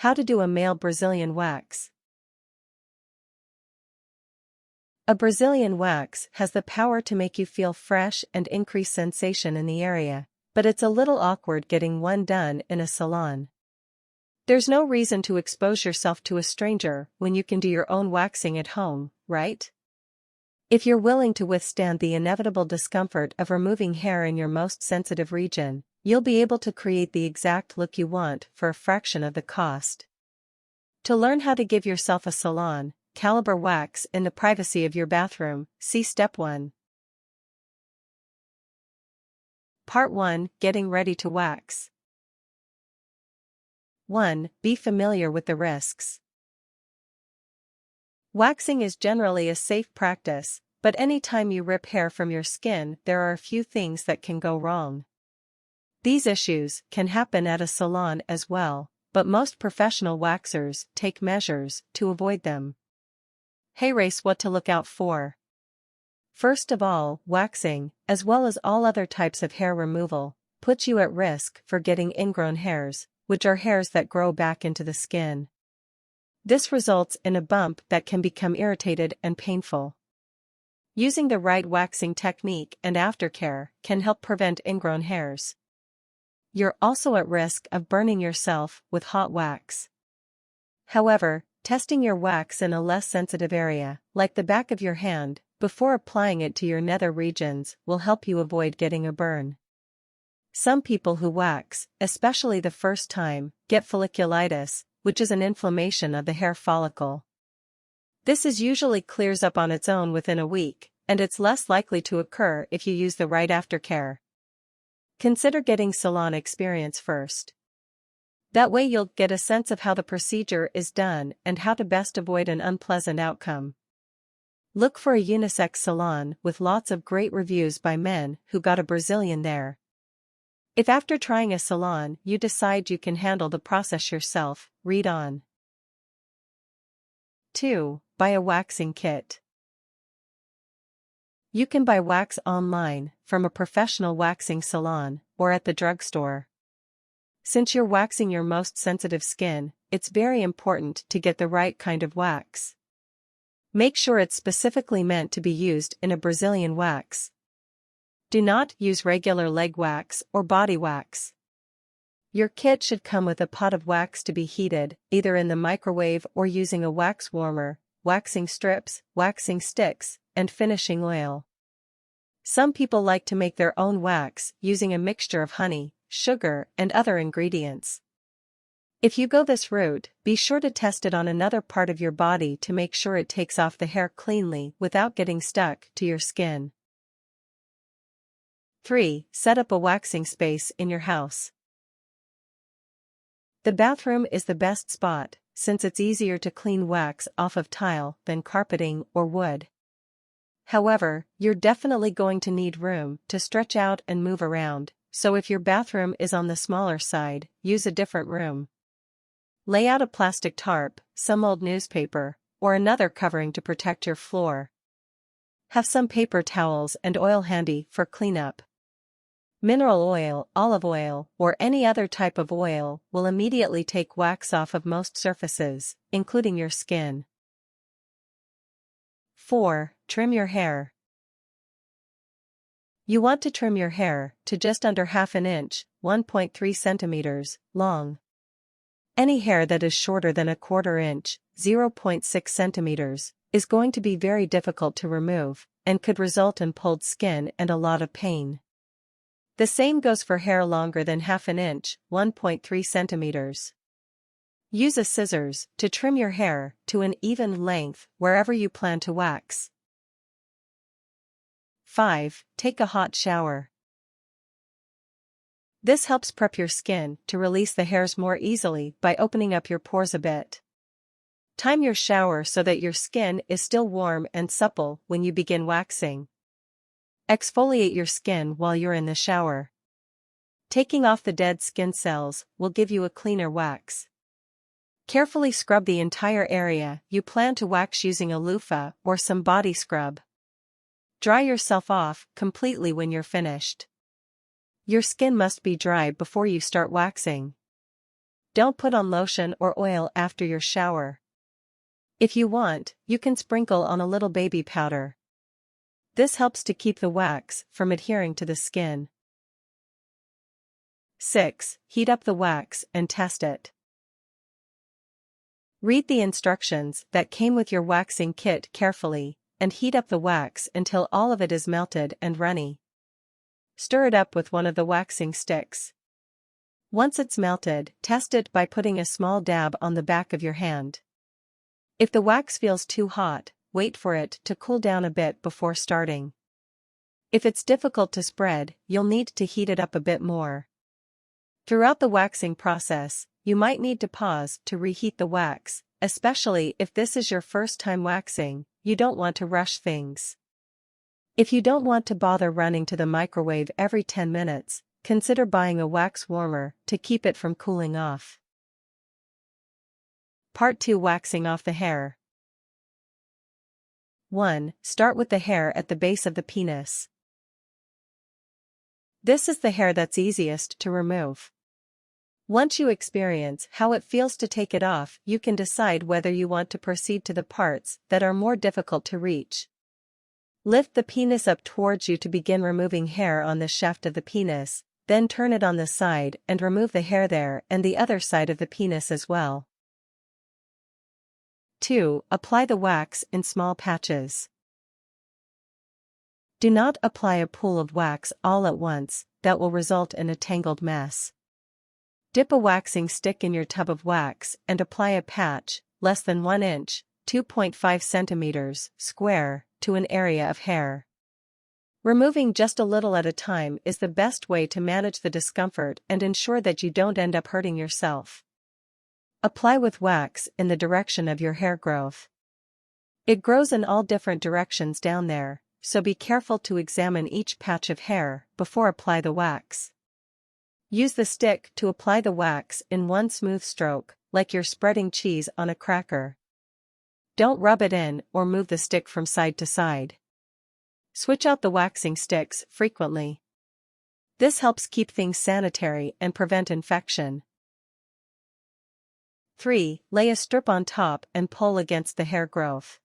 How to do a male Brazilian wax. A Brazilian wax has the power to make you feel fresh and increase sensation in the area, but it's a little awkward getting one done in a salon. There's no reason to expose yourself to a stranger when you can do your own waxing at home, right? If you're willing to withstand the inevitable discomfort of removing hair in your most sensitive region, you'll be able to create the exact look you want for a fraction of the cost. To learn how to give yourself a salon caliber wax in the privacy of your bathroom, see Step 1. Part 1: Getting ready to wax. 1. Be familiar with the risks. Waxing is generally a safe practice, but anytime you rip hair from your skin, there are a few things that can go wrong. These issues can happen at a salon as well, but most professional waxers take measures to avoid them. Here's what to look out for. First of all, waxing, as well as all other types of hair removal, puts you at risk for getting ingrown hairs, which are hairs that grow back into the skin. This results in a bump that can become irritated and painful. Using the right waxing technique and aftercare can help prevent ingrown hairs. You're also at risk of burning yourself with hot wax. However, testing your wax in a less sensitive area, like the back of your hand, before applying it to your nether regions will help you avoid getting a burn. Some people who wax, especially the first time, get folliculitis, which is an inflammation of the hair follicle. This usually clears up on its own within a week, and it's less likely to occur if you use the right aftercare. Consider getting salon experience first. That way you'll get a sense of how the procedure is done and how to best avoid an unpleasant outcome. Look for a unisex salon with lots of great reviews by men who got a Brazilian there. If after trying a salon you decide you can handle the process yourself, read on. 2. Buy a waxing kit. You can buy wax online, from a professional waxing salon, or at the drugstore. Since you're waxing your most sensitive skin, it's very important to get the right kind of wax. Make sure it's specifically meant to be used in a Brazilian wax. Do not use regular leg wax or body wax. Your kit should come with a pot of wax to be heated, either in the microwave or using a wax warmer, waxing strips, waxing sticks, and finishing oil. Some people like to make their own wax using a mixture of honey, sugar, and other ingredients. If you go this route, be sure to test it on another part of your body to make sure it takes off the hair cleanly without getting stuck to your skin. 3. Set up a waxing space in your house. The bathroom is the best spot, since it's easier to clean wax off of tile than carpeting or wood. However, you're definitely going to need room to stretch out and move around, so if your bathroom is on the smaller side, use a different room. Lay out a plastic tarp, some old newspaper, or another covering to protect your floor. Have some paper towels and oil handy for cleanup. Mineral oil, olive oil, or any other type of oil will immediately take wax off of most surfaces, including your skin. 4. Trim your hair. You want to trim your hair to just under half an inch, 1.3 centimeters, long. Any hair that is shorter than a quarter inch, 0.6 centimeters, is going to be very difficult to remove, and could result in pulled skin and a lot of pain. The same goes for hair longer than half an inch, 1.3 centimeters. Use a scissors to trim your hair to an even length wherever you plan to wax. 5. Take a hot shower. This helps prep your skin to release the hairs more easily by opening up your pores a bit. Time your shower so that your skin is still warm and supple when you begin waxing. Exfoliate your skin while you're in the shower. Taking off the dead skin cells will give you a cleaner wax. Carefully scrub the entire area you plan to wax using a loofah or some body scrub. Dry yourself off completely when you're finished. Your skin must be dry before you start waxing. Don't put on lotion or oil after your shower. If you want, you can sprinkle on a little baby powder. This helps to keep the wax from adhering to the skin. 6. Heat up the wax and test it. Read the instructions that came with your waxing kit carefully, and heat up the wax until all of it is melted and runny. Stir it up with one of the waxing sticks. Once it's melted, test it by putting a small dab on the back of your hand. If the wax feels too hot, wait for it to cool down a bit before starting. If it's difficult to spread, you'll need to heat it up a bit more. Throughout the waxing process, you might need to pause to reheat the wax, especially if this is your first time waxing. You don't want to rush things. If you don't want to bother running to the microwave every 10 minutes, consider buying a wax warmer to keep it from cooling off. Part 2. Waxing off the hair. 1. Start with the hair at the base of the penis. This is the hair that's easiest to remove. Once you experience how it feels to take it off, you can decide whether you want to proceed to the parts that are more difficult to reach. Lift the penis up towards you to begin removing hair on the shaft of the penis, then turn it on the side and remove the hair there and the other side of the penis as well. 2. Apply the wax in small patches. Do not apply a pool of wax all at once, that will result in a tangled mess. Dip a waxing stick in your tub of wax and apply a patch, less than 1 inch, 2.5 centimeters, square, to an area of hair. Removing just a little at a time is the best way to manage the discomfort and ensure that you don't end up hurting yourself. Apply with wax in the direction of your hair growth. It grows in all different directions down there, so be careful to examine each patch of hair before apply the wax. Use the stick to apply the wax in one smooth stroke, like you're spreading cheese on a cracker. Don't rub it in or move the stick from side to side. Switch out the waxing sticks frequently. This helps keep things sanitary and prevent infection. 3. Lay a strip on top and pull against the hair growth.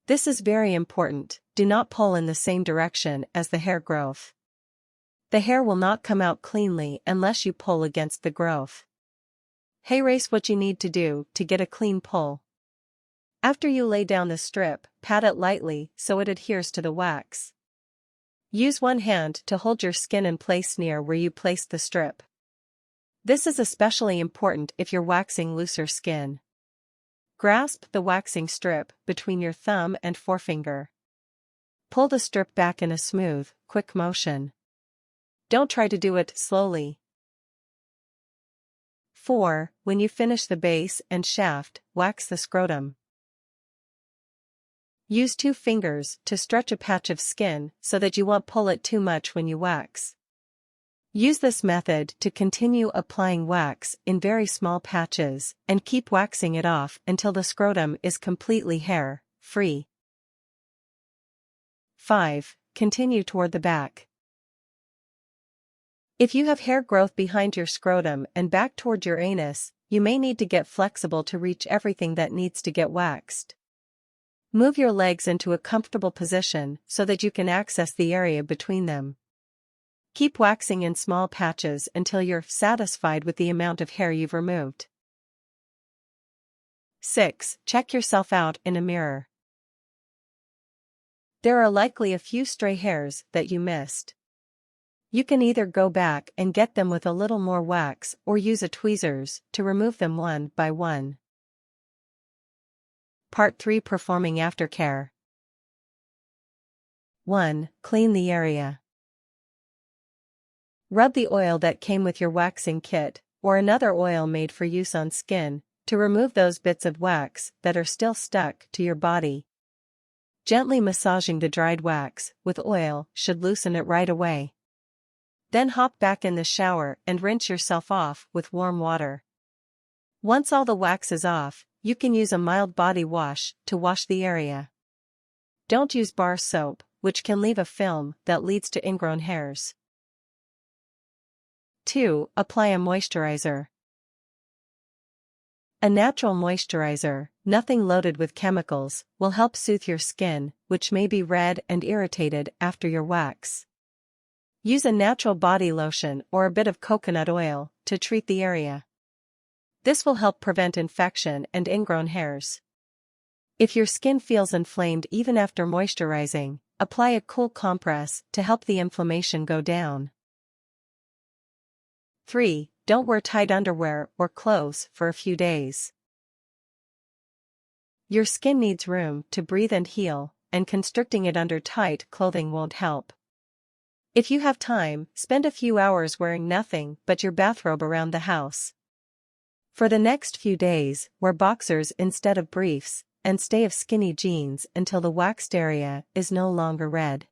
This is very important. Do not pull in the same direction as the hair growth. The hair will not come out cleanly unless you pull against the growth. Erase what you need to do to get a clean pull. After you lay down the strip, pat it lightly so it adheres to the wax. Use one hand to hold your skin in place near where you placed the strip. This is especially important if you're waxing looser skin. Grasp the waxing strip between your thumb and forefinger. Pull the strip back in a smooth, quick motion. Don't try to do it slowly. 4. When you finish the base and shaft, wax the scrotum. Use 2 fingers to stretch a patch of skin so that you won't pull it too much when you wax. Use this method to continue applying wax in very small patches and keep waxing it off until the scrotum is completely hair-free. 5. Continue toward the back. If you have hair growth behind your scrotum and back toward your anus, you may need to get flexible to reach everything that needs to get waxed. Move your legs into a comfortable position so that you can access the area between them. Keep waxing in small patches until you're satisfied with the amount of hair you've removed. 6. Check yourself out in a mirror. There are likely a few stray hairs that you missed. You can either go back and get them with a little more wax or use a tweezers to remove them one by one. Part 3. Performing aftercare. 1. Clean the area. Rub the oil that came with your waxing kit, or another oil made for use on skin, to remove those bits of wax that are still stuck to your body. Gently massaging the dried wax with oil should loosen it right away. Then hop back in the shower and rinse yourself off with warm water. Once all the wax is off, you can use a mild body wash to wash the area. Don't use bar soap, which can leave a film that leads to ingrown hairs. 2. Apply a moisturizer. A natural moisturizer, nothing loaded with chemicals, will help soothe your skin, which may be red and irritated after your wax. Use a natural body lotion or a bit of coconut oil to treat the area. This will help prevent infection and ingrown hairs. If your skin feels inflamed even after moisturizing, apply a cool compress to help the inflammation go down. 3. Don't wear tight underwear or clothes for a few days. Your skin needs room to breathe and heal, and constricting it under tight clothing won't help. If you have time, spend a few hours wearing nothing but your bathrobe around the house. For the next few days, wear boxers instead of briefs, and stay of skinny jeans until the waxed area is no longer red.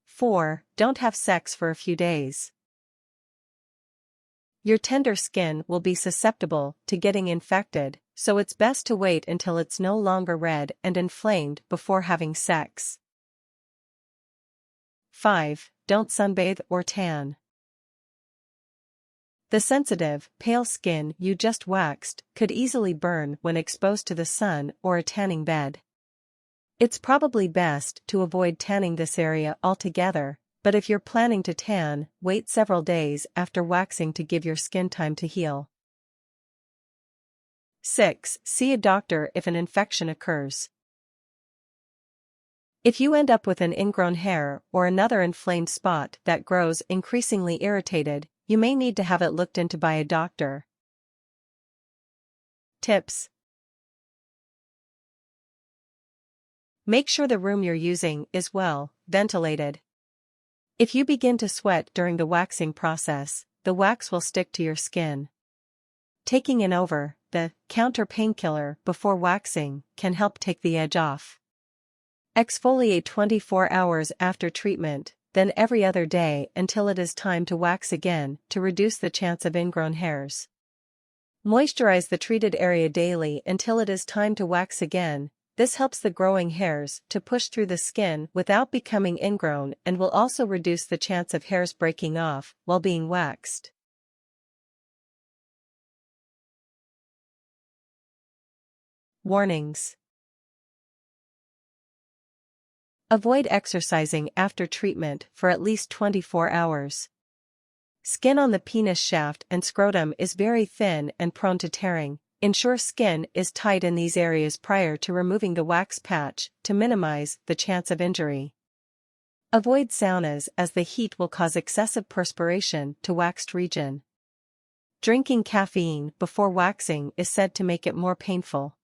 4. Don't have sex for a few days. Your tender skin will be susceptible to getting infected, so it's best to wait until it's no longer red and inflamed before having sex. 5. Don't sunbathe or tan. The sensitive, pale skin you just waxed could easily burn when exposed to the sun or a tanning bed. It's probably best to avoid tanning this area altogether, but if you're planning to tan, wait several days after waxing to give your skin time to heal. 6. See a doctor if an infection occurs. If you end up with an ingrown hair or another inflamed spot that grows increasingly irritated, you may need to have it looked into by a doctor. Tips. Make sure the room you're using is well ventilated. If you begin to sweat during the waxing process, the wax will stick to your skin. Taking an over-the-counter painkiller before waxing can help take the edge off. Exfoliate 24 hours after treatment, then every other day until it is time to wax again to reduce the chance of ingrown hairs. Moisturize the treated area daily until it is time to wax again. This helps the growing hairs to push through the skin without becoming ingrown and will also reduce the chance of hairs breaking off while being waxed. Warnings. Avoid exercising after treatment for at least 24 hours. Skin on the penis shaft and scrotum is very thin and prone to tearing. Ensure skin is tight in these areas prior to removing the wax patch to minimize the chance of injury. Avoid saunas as the heat will cause excessive perspiration to waxed region. Drinking caffeine before waxing is said to make it more painful.